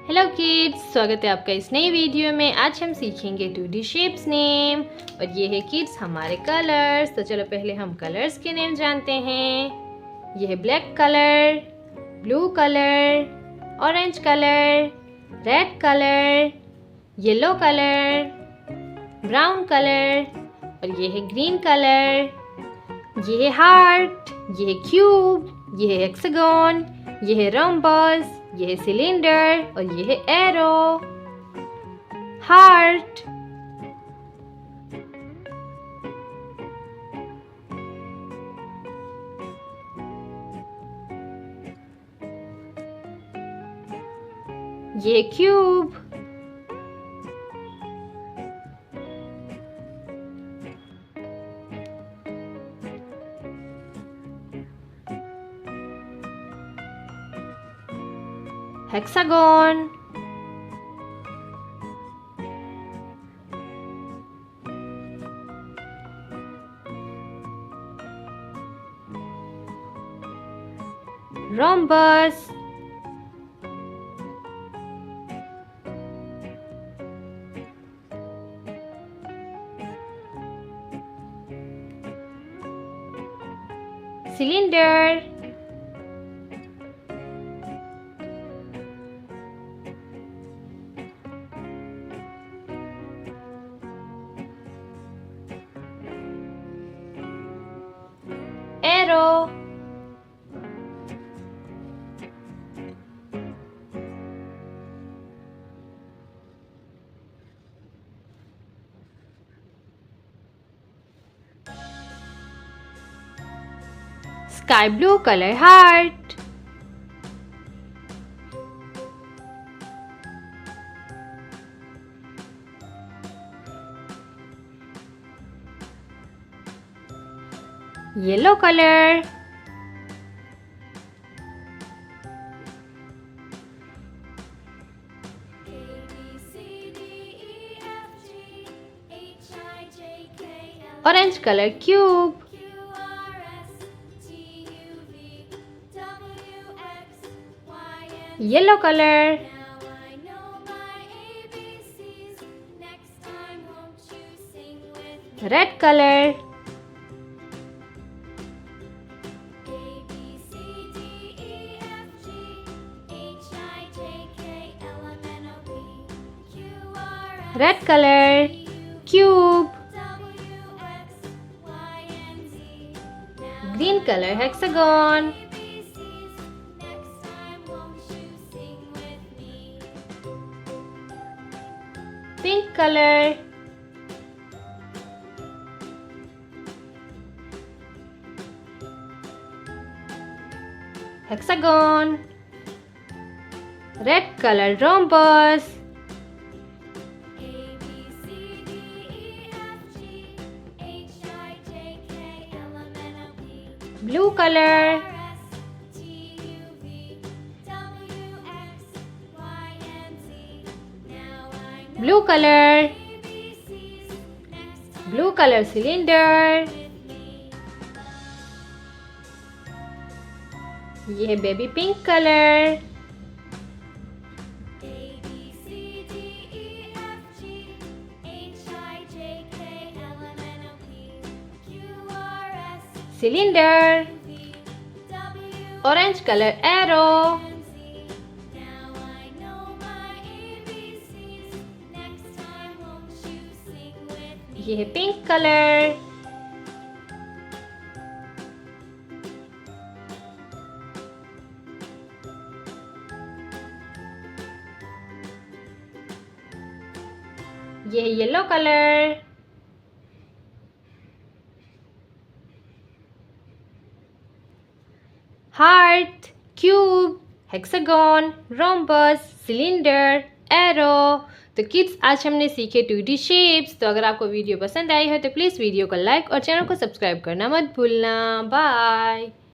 Hello kids, स्वागत है आपका इस नई वीडियो में। आज हम सीखेंगे 2D शेप्स नेम और ये है किड्स हमारे कलर्स। तो चलो पहले हम कलर्स के नेम जानते हैं। ये है black colour, blue colour, orange colour, red colour, yellow colour, brown colour और ये है ग्रीन कलर। ये है हार्ट, ये है क्यूब, ये है हेक्सागन, ये है रोम्बस, ये है सिलेंडर और ये है एरो। हार्ट, ये है cube, hexagon, rhombus, cylinder, arrow, sky blue color heart, yellow color, orange color cube, yellow color, red color, red color, cube, green color hexagon, pink color, hexagon, red color rhombus, blue color, blue color, blue color cylinder, ये है baby pink colour, cylinder, orange color arrow, ये है pink colour, ये है yellow colour, heart, cube, hexagon, rhombus, cylinder, arrow. तो kids आज हमने सीखे 2D शेप्स। तो अगर आपको वीडियो पसंद आई हो तो प्लीज़ वीडियो को लाइक और चैनल को सब्सक्राइब करना मत भूलना। बाय।